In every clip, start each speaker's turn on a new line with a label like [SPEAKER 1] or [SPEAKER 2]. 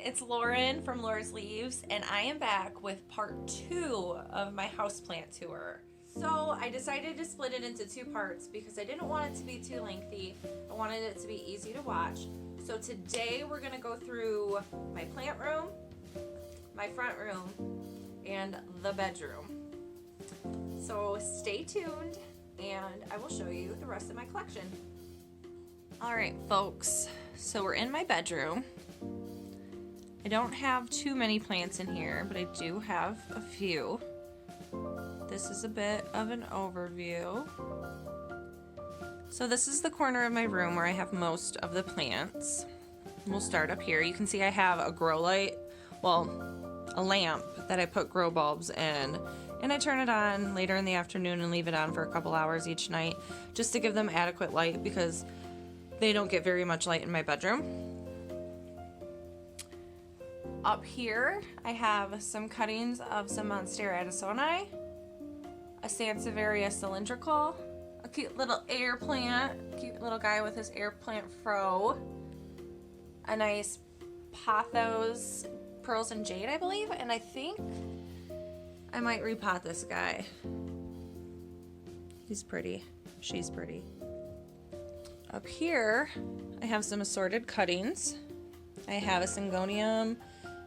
[SPEAKER 1] it's Lauren from Laura's Leaves, and I am back with part 2 of my houseplant tour. So I decided to split it into 2 parts because I didn't want it to be too lengthy. I wanted it to be easy to watch. So today we're going to go through my plant room, my front room, and the bedroom. So stay tuned and I will show you the rest of my collection. Alright folks, so we're in my bedroom. I don't have too many plants in here, but I do have a few. This is a bit of an overview. So this is the corner of my room where I have most of the plants. We'll start up here. You can see I have a grow light, well, a lamp that I put grow bulbs in, and I turn it on later in the afternoon and leave it on for a couple hours each night just to give them adequate light because they don't get very much light in my bedroom. Up here, I have some cuttings of some Monstera Addisoni, a Sansevieria cylindrical, a cute little air plant, cute little guy with his air plant fro, a nice pothos, pearls and jade, I believe, and I think I might repot this guy. He's pretty. She's pretty. Up here, I have some assorted cuttings. I have a Syngonium,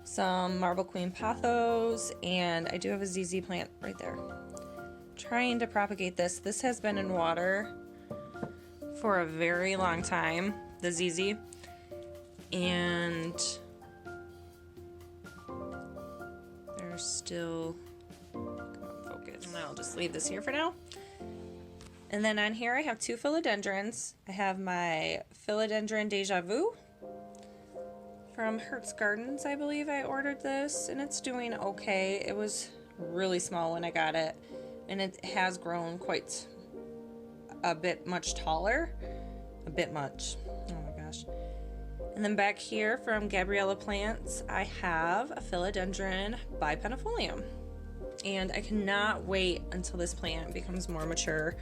[SPEAKER 1] some Marble Queen pothos, and I do have a ZZ plant right there. Trying to propagate this. This has been in water for a very long time, the ZZ, and they're still, come on, focus. And I'll just leave this here for now. And then on here I have 2 philodendrons. I have my Philodendron Deja Vu from Hertz Gardens, I believe I ordered this, and it's doing okay. It was really small when I got it, and it has grown quite a bit much taller. A bit much. Oh my gosh. And then back here from Gabriella Plants, I have a Philodendron bipenifolium. And I cannot wait until this plant becomes more mature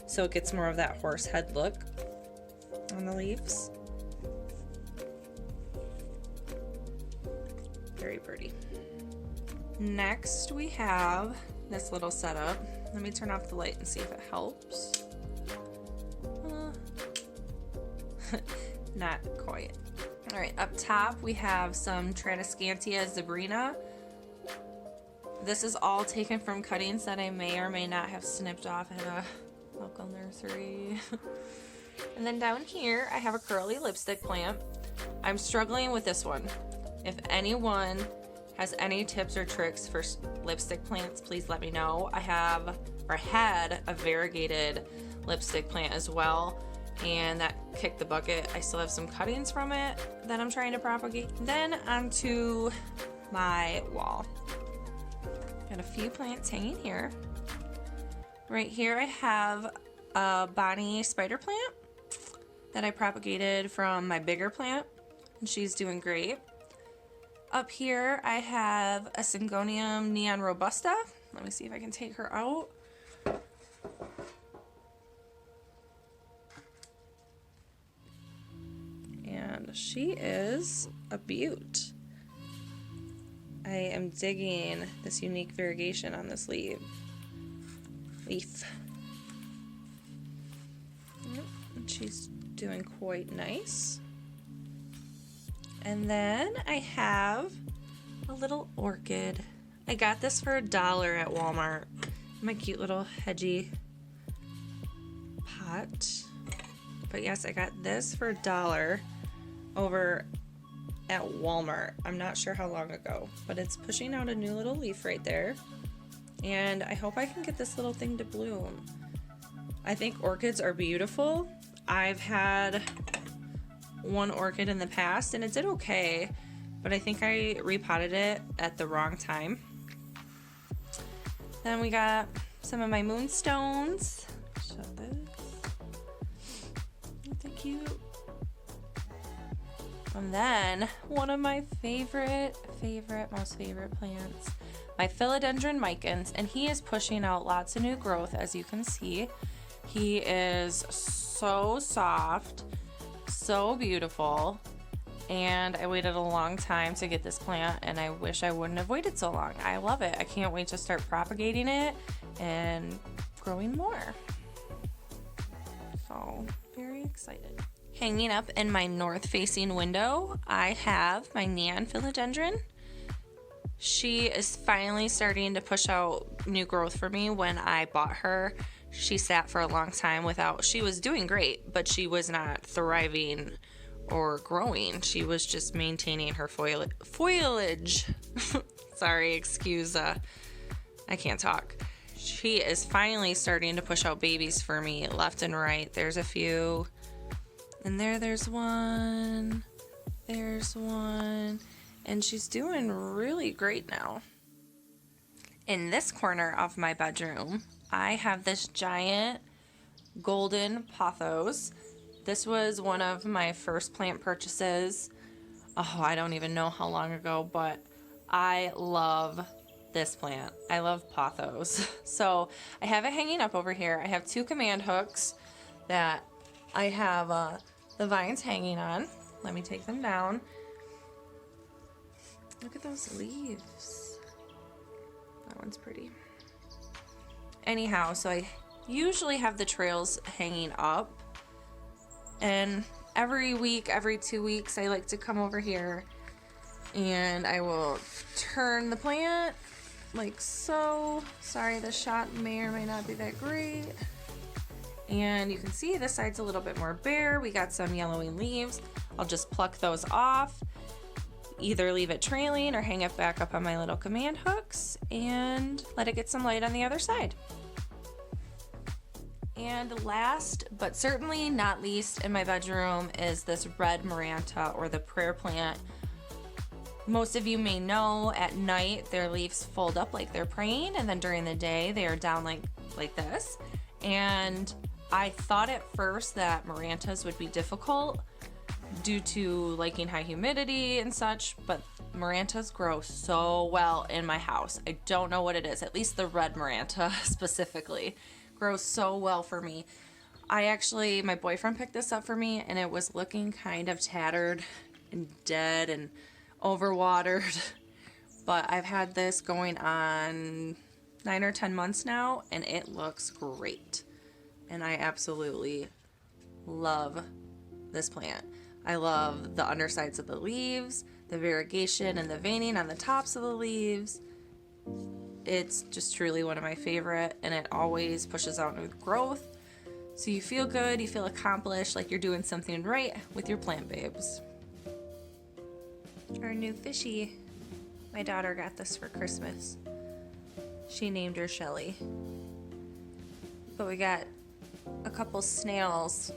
[SPEAKER 1] so it gets more of that horse head look on the leaves. Very pretty. Next we have this little setup. Let me turn off the light and see if it helps. Not quite. Alright, up top we have some Tradescantia zebrina. This is all taken from cuttings that I may or may not have snipped off at a local nursery. And then down here I have a curly lipstick plant. I'm struggling with this one. If anyone has any tips or tricks for lipstick plants, please let me know. I have, or had, a variegated lipstick plant as well, and that kicked the bucket. I still have some cuttings from it that I'm trying to propagate. Then onto my wall. Got a few plants hanging here. Right here I have a Bonnie spider plant that I propagated from my bigger plant, and she's doing great. Up here I have a Syngonium Neon Robusta. Let me see if I can take her out. And she is a beaut. I am digging this unique variegation on this leaf. Yep, and she's doing quite nice. And then I have a little orchid. I got this for $1 at Walmart. My cute little hedgy pot. But yes, I got this for $1 over at Walmart. I'm not sure how long ago, but it's pushing out a new little leaf right there. And I hope I can get this little thing to bloom. I think orchids are beautiful. I've had one orchid in the past and it did okay, but I think I repotted it at the wrong time. Then we got some of my moonstones. Shut this. Aren't they cute? And then one of my most favorite plants, my Philodendron Micans, and he is pushing out lots of new growth, as you can see. He is so soft, so beautiful, and I waited a long time to get this plant, and I wish I wouldn't have waited so long. I love it. I can't wait to start propagating it and growing more. So, very excited. Hanging up in my north-facing window, I have my neon philodendron. She is finally starting to push out new growth for me. When I bought her, she sat for a long time without, she was doing great, but she was not thriving or growing. She was just maintaining her foliage. Sorry, excuse, I can't talk. She is finally starting to push out babies for me left and right. There's a few, and there's one, and she's doing really great now. In this corner of my bedroom, I have this giant golden pothos. This was one of my first plant purchases. Oh, I don't even know how long ago, but I love this plant. I love pothos. So I have it hanging up over here. I have 2 command hooks that I have the vines hanging on. Let me take them down. Look at those leaves. That one's pretty. Anyhow, so I usually have the trails hanging up, and every week, every 2 weeks, I like to come over here and I will turn the plant like so. Sorry, the shot may or may not be that great. And you can see this side's a little bit more bare. We got some yellowing leaves. I'll just pluck those off, either leave it trailing or hang it back up on my little command hooks and let it get some light on the other side. And last, but certainly not least, in my bedroom is this red maranta, or the prayer plant. Most of you may know at night their leaves fold up like they're praying, and then during the day they are down like this. And I thought at first that marantas would be difficult due to liking high humidity and such, but marantas grow so well in my house. I don't know what it is, at least the red maranta specifically grows so well for me. My boyfriend picked this up for me, and it was looking kind of tattered and dead and overwatered, but I've had this going on 9 or 10 months now, and it looks great, and I absolutely love this plant. I love the undersides of the leaves, the variegation and the veining on the tops of the leaves. It's just truly one of my favorite, and it always pushes out new growth. So you feel good, you feel accomplished, like you're doing something right with your plant babes. Our new fishy. My daughter got this for Christmas. She named her Shelly. But we got a couple snails.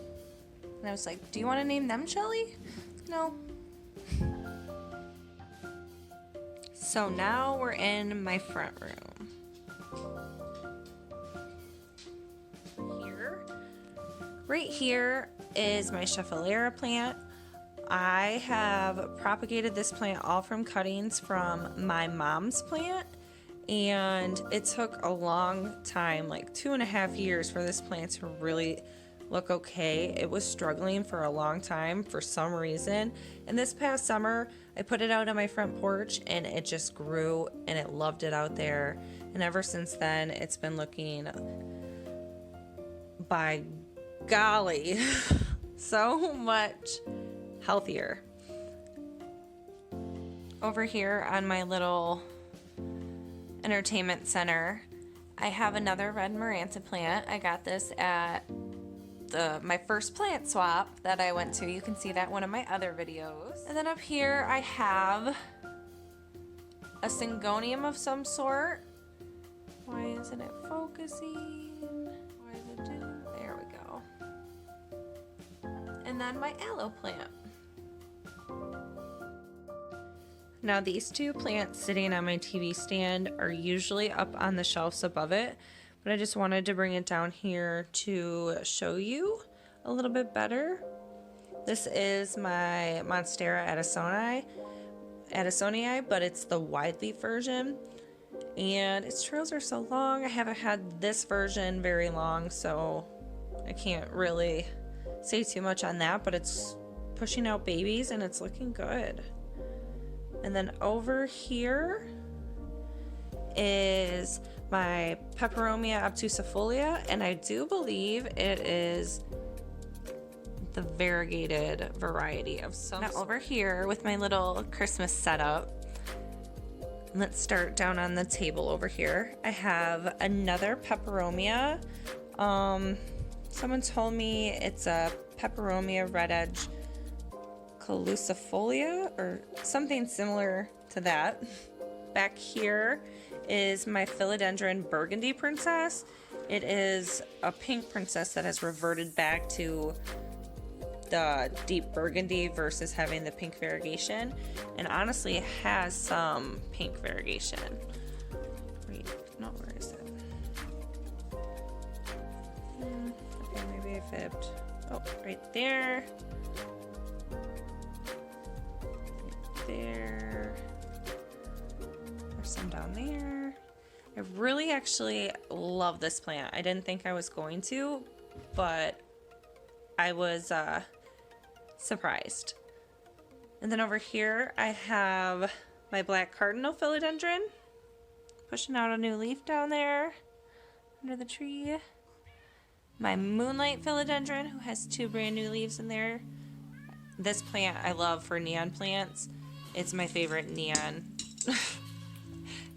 [SPEAKER 1] And I was like, do you want to name them Shelly? No. So now we're in my front room. Right here is my Schefflera plant. I have propagated this plant all from cuttings from my mom's plant, and it took a long time, like 2.5 years, for this plant to really look okay. It was struggling for a long time for some reason, and this past summer I put it out on my front porch and it just grew, and it loved it out there, and ever since then it's been looking, by golly, so much healthier. Over here on my little entertainment center, I have another red maranta plant. I got this at my first plant swap that I went to. You can see that in one of my other videos. And then up here I have a syngonium of some sort. Why isn't it focusing? Why is it doing? There we go. And then my aloe plant. Now these two plants sitting on my TV stand are usually up on the shelves above it, but I just wanted to bring it down here to show you a little bit better. This is my Monstera Addisonii, but it's the wide leaf version, and its trails are so long. I haven't had this version very long, so I can't really say too much on that, but it's pushing out babies and it's looking good. And then over here is my Peperomia obtusifolia, and I do believe it is the variegated variety of some. Now over here with my little Christmas setup, let's start down on the table over here. I have another Peperomia. Someone told me it's a Peperomia red edge calucifolia or something similar to that. Back here is my philodendron burgundy princess. It is a pink princess that has reverted back to the deep burgundy versus having the pink variegation, and honestly it has some pink variegation. Wait, no, where is it? Okay, maybe I fibbed. Oh, right there. Right there. There's some down there. I really actually love this plant. I didn't think I was going to, but I was surprised. And then over here I have my black cardinal philodendron pushing out a new leaf down there under the tree. My moonlight philodendron, who has 2 brand new leaves in there. This plant I love for neon plants. It's my favorite neon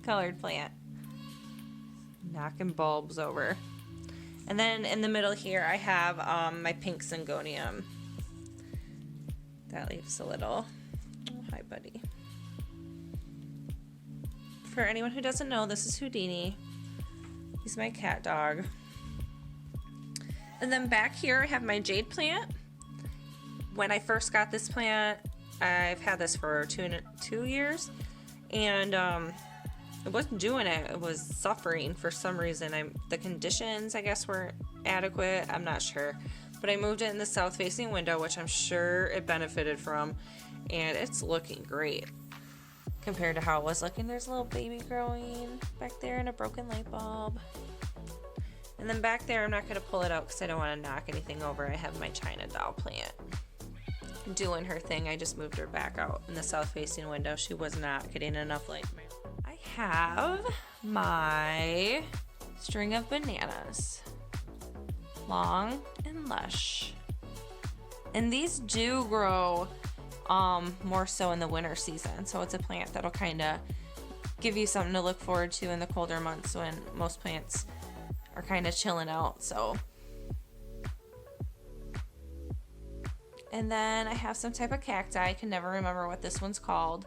[SPEAKER 1] colored plant. Knocking bulbs over. And then in the middle here I have my pink syngonium. That leaves a little. Oh, hi, buddy. For anyone who doesn't know, this is Houdini. He's my cat dog. And then back here I have my jade plant. When I first got this plant, I've had this for two years, and it wasn't doing it. It was suffering for some reason. The conditions, I guess, weren't adequate. I'm not sure. But I moved it in the south-facing window, which I'm sure it benefited from, and it's looking great compared to how it was looking. There's a little baby growing back there and a broken light bulb. And then back there, I'm not going to pull it out because I don't want to knock anything over. I have my China doll plant doing her thing. I just moved her back out in the south-facing window. She was not getting enough light. I have my string of bananas. Long and lush. And these do grow more so in the winter season. So it's a plant that'll kind of give you something to look forward to in the colder months when most plants are kind of chilling out. So, and then I have some type of cacti. I can never remember what this one's called.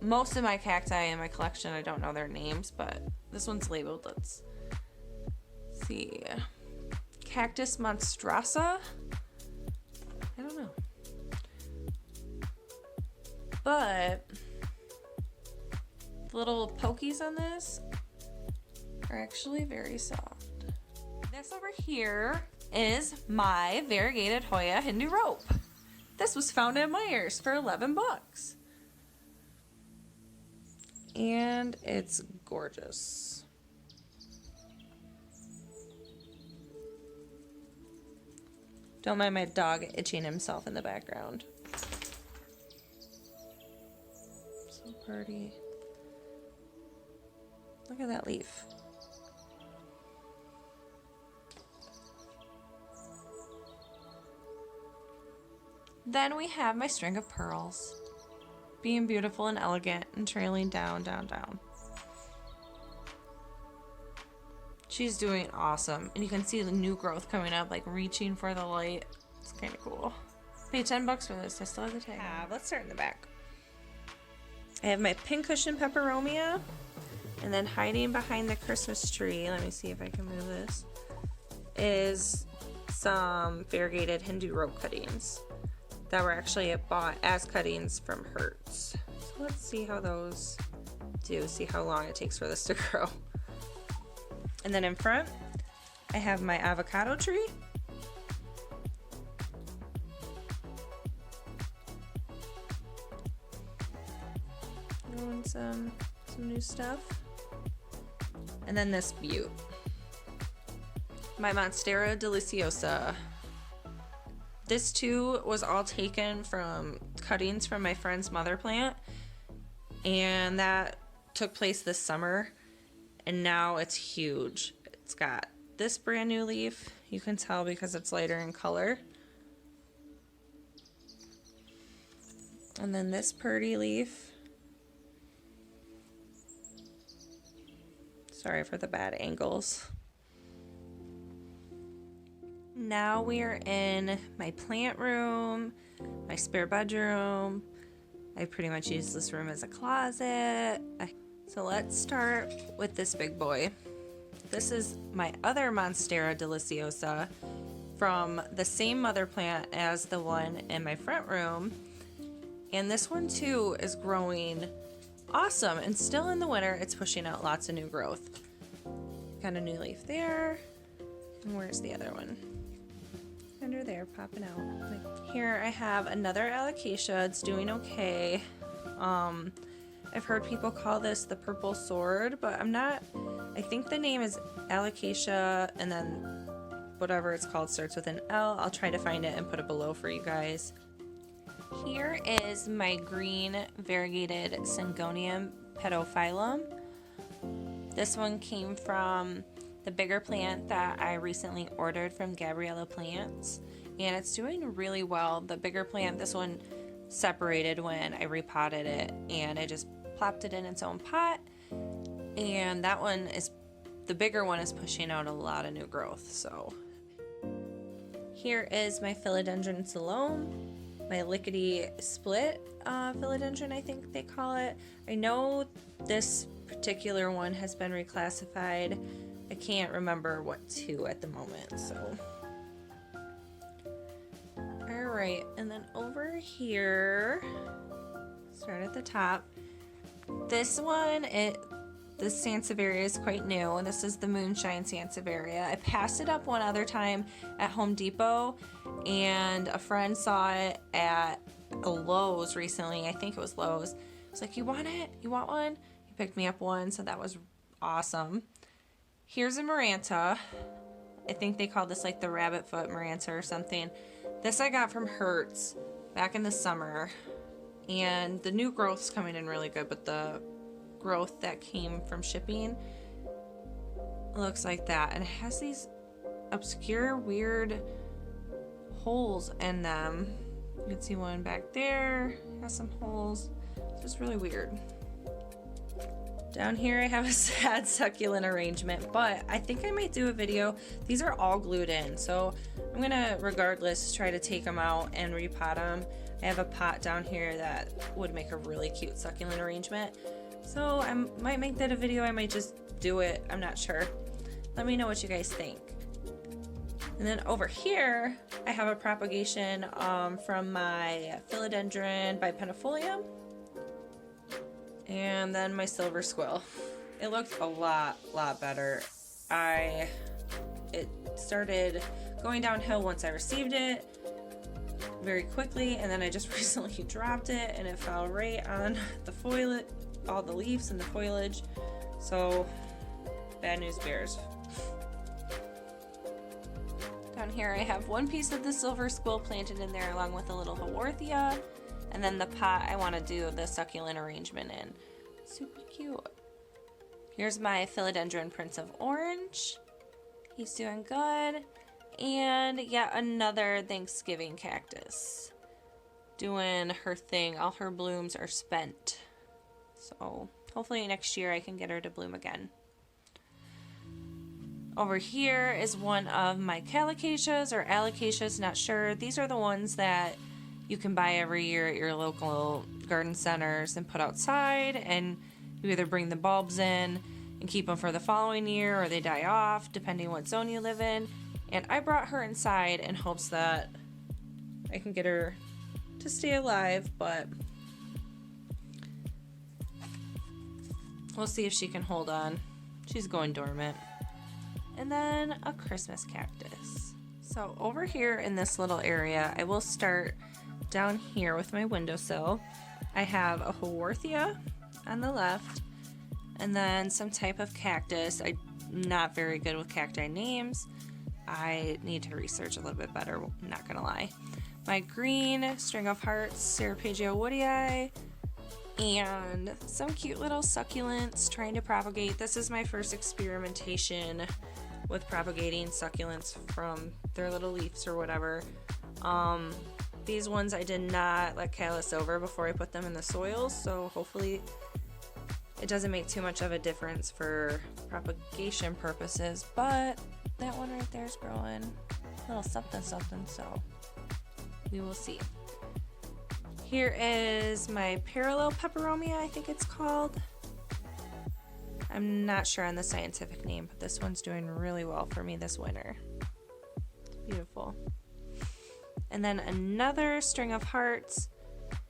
[SPEAKER 1] Most of my cacti in my collection, I don't know their names, but this one's labeled. Let's see. Cactus monstrosa? I don't know. But the little pokies on this are actually very soft. This over here is my variegated Hoya Hindu rope. This was found at Meijer's for 11 bucks. And it's gorgeous. Don't mind my dog itching himself in the background. So pretty. Look at that leaf. Then we have my string of pearls. Being beautiful and elegant and trailing down, down, down. She's doing awesome. And you can see the new growth coming up, like reaching for the light. It's kind of cool. Paid 10 bucks for this. I still have the tag. Let's start in the back. I have my pincushion peperomia. And then hiding behind the Christmas tree, let me see if I can move this, is some variegated Hindu rope cuttings that were actually bought as cuttings from Hertz. So let's see how those do, see how long it takes for this to grow. And then in front, I have my avocado tree. Growing some new stuff. And then this butte. My Monstera deliciosa. This too was all taken from cuttings from my friend's mother plant, and that took place this summer, and now it's huge. It's got this brand new leaf. You can tell because it's lighter in color. And then this pretty leaf. Sorry for the bad angles. Now we are in my plant room, my spare bedroom. I pretty much use this room as a closet. So let's start with this big boy. This is my other Monstera deliciosa from the same mother plant as the one in my front room. And this one too is growing awesome, and still in the winter it's pushing out lots of new growth. Got a new leaf there. And where's the other one? Under there, popping out. Here I have another alocasia. It's doing okay. I've heard people call this the purple sword, but I think the name is alocasia, and then whatever it's called starts with an L. I'll try to find it and put it below for you guys. Here is my green variegated Syngonium pedophyllum. This one came from the bigger plant that I recently ordered from Gabriella Plants, and it's doing really well. The bigger plant, this one separated when I repotted it, and I just plopped it in its own pot, and the bigger one is pushing out a lot of new growth. So here is my philodendron Salome, my lickety split philodendron, I think they call it. I know this particular one has been reclassified. I can't remember what to at the moment, so. Alright, and then over here, start at the top. This one, this Sansevieria is quite new, and this is the Moonshine Sansevieria. I passed it up one other time at Home Depot, and a friend saw it at a Lowe's recently. I think it was Lowe's. I was like, you want it? You want one? He picked me up one, so that was awesome. Here's a Maranta. I think they call this like the rabbit foot Maranta or something. This I got from Hertz back in the summer, and the new growth's coming in really good, but the growth that came from shipping looks like that, and it has these obscure weird holes in them. You can see one back there, has some holes. It's just really weird. Down here I have a sad succulent arrangement, but I think I might do a video. These are all glued in, so I'm gonna regardless try to take them out and repot them. I have a pot down here that would make a really cute succulent arrangement, so I might make that a video. I might just do it, I'm not sure. Let me know what you guys think. And then over here I have a propagation from my philodendron bipennifolium, and then my silver squill. It looked a lot better. It started going downhill once I received it very quickly, and then I just recently dropped it, and it fell right on the foliage, all the leaves and the foliage. So bad news bears. Down here I have one piece of the silver squill planted in there along with a little haworthia. And then the pot I want to do the succulent arrangement in. Super cute. Here's my philodendron Prince of Orange. He's doing good. And yet another Thanksgiving cactus. Doing her thing. All her blooms are spent. So hopefully next year I can get her to bloom again. Over here is one of my calocasias or alocasias, not sure. These are the ones that you can buy every year at your local garden centers and put outside, and you either bring the bulbs in and keep them for the following year, or they die off depending what zone you live in. And I brought her inside in hopes that I can get her to stay alive, but we'll see if she can hold on. She's going dormant. And then a Christmas cactus. So over here in this little area, I will start down here with my windowsill. I have a haworthia on the left, and then some type of cactus. I'm not very good with cacti names. I need to research a little bit better, I'm not gonna lie. my green string of hearts, Serapagio woodii, and some cute little succulents trying to propagate. This is my first experimentation with propagating succulents from their little leaves or whatever. These ones I did not let callus over before I put them in the soil, so hopefully it doesn't make too much of a difference for propagation purposes, but that one right there is growing a little something, so we will see. Here is my parallel peperomia, I think it's called. I'm not sure on the scientific name, but this one's doing really well for me this winter. It's beautiful. And then another string of hearts.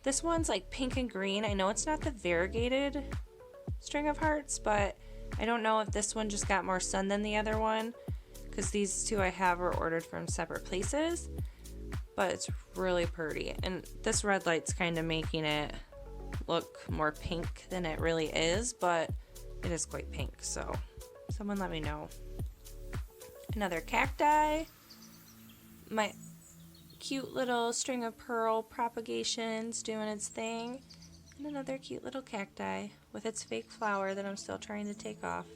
[SPEAKER 1] This one's like pink and green. I know it's not the variegated string of hearts, but I don't know if this one just got more sun than the other one, because these two I have are ordered from separate places. But it's really pretty, and this red light's kind of making it look more pink than it really is, but it is quite pink, so someone let me know. Another cacti, my cute little string of pearl propagations doing its thing, and another cute little cacti with its fake flower that I'm still trying to take off.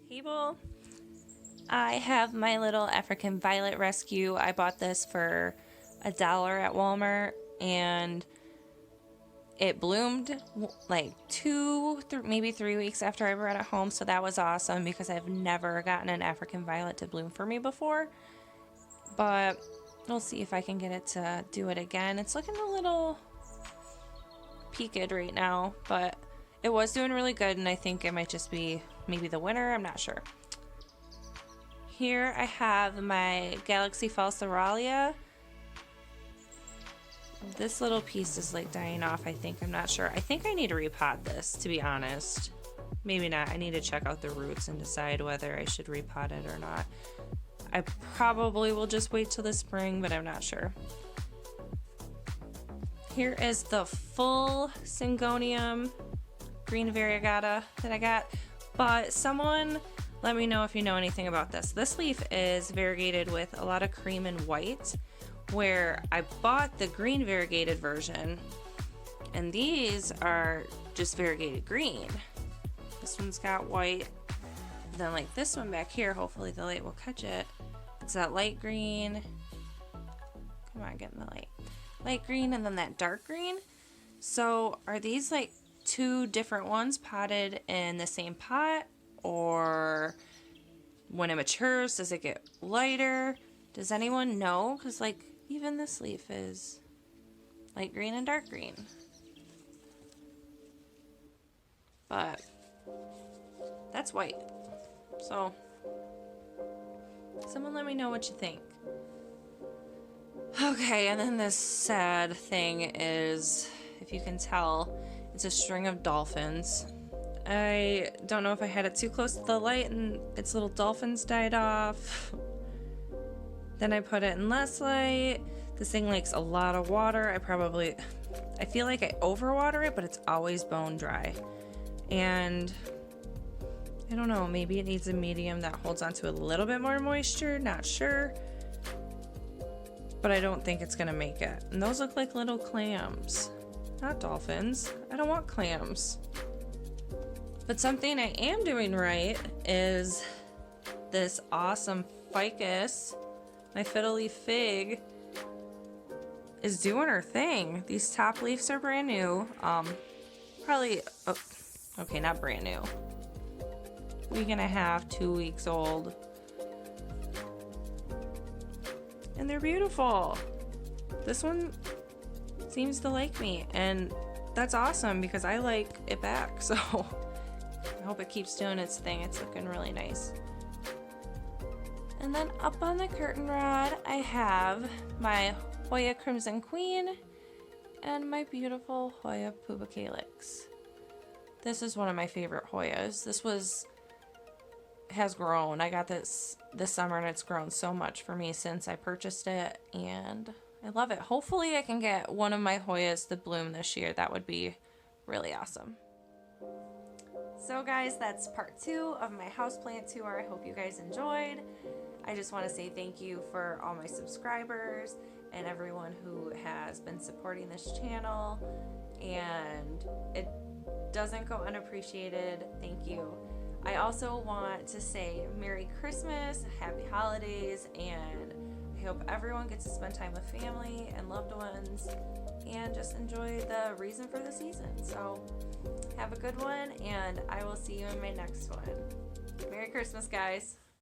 [SPEAKER 1] Table. I have my little African violet rescue. I bought this for $1 at Walmart, and it bloomed like maybe 3 weeks after I brought it home, so that was awesome because I've never gotten an African violet to bloom for me before. But we'll see if I can get it to do it again. It's looking a little peaked right now, but it was doing really good, and I think it might just be maybe the winter, I'm not sure. Here I have my Galaxy Falsaralia. This little piece is like dying off, I think. I'm not sure. I think I need to repot this, to be honest. Maybe not. I need to check out the roots and decide whether I should repot it or not. I probably will just wait till the spring, but I'm not sure. Here is the full Syngonium green variegata that I got, but someone let me know if you know anything about this. This leaf is variegated with a lot of cream and white, where I bought the green variegated version, and these are just variegated green. This one's got white, then like this one back here, hopefully the light will catch it. It's that light green. Come on, get in the light. Light green, and then that dark green. So are these like two different ones potted in the same pot? Or when it matures, does it get lighter? Does anyone know? Because like even this leaf is light green and dark green. But that's white. So someone let me know what you think. Okay, and then this sad thing is, if you can tell, it's a string of dolphins. I don't know if I had it too close to the light and its little dolphins died off. Then I put it in less light. This thing likes a lot of water. I feel like I overwater it, but it's always bone dry. And I don't know, maybe it needs a medium that holds onto a little bit more moisture, not sure. But I don't think it's gonna make it. And those look like little clams, not dolphins. I don't want clams. But something I am doing right is this awesome ficus. My fiddle leaf fig is doing her thing. These top leaves are brand new. Probably, okay, not brand new. Week and a half, 2 weeks old. And they're beautiful. This one seems to like me, and that's awesome because I like it back, so I hope it keeps doing its thing. It's looking really nice. And then up on the curtain rod, I have my Hoya Crimson Queen and my beautiful Hoya Pubicalix. This is one of my favorite Hoyas. Has grown. I got this summer and it's grown so much for me since I purchased it, and I love it. Hopefully I can get one of my Hoyas to bloom this year. That would be really awesome. So guys, that's part 2 of my houseplant tour. I hope you guys enjoyed. I just want to say thank you for all my subscribers and everyone who has been supporting this channel, and it doesn't go unappreciated. Thank you. I also want to say Merry Christmas, Happy Holidays, and I hope everyone gets to spend time with family and loved ones and just enjoy the reason for the season. So have a good one, and I will see you in my next one. Merry Christmas, guys.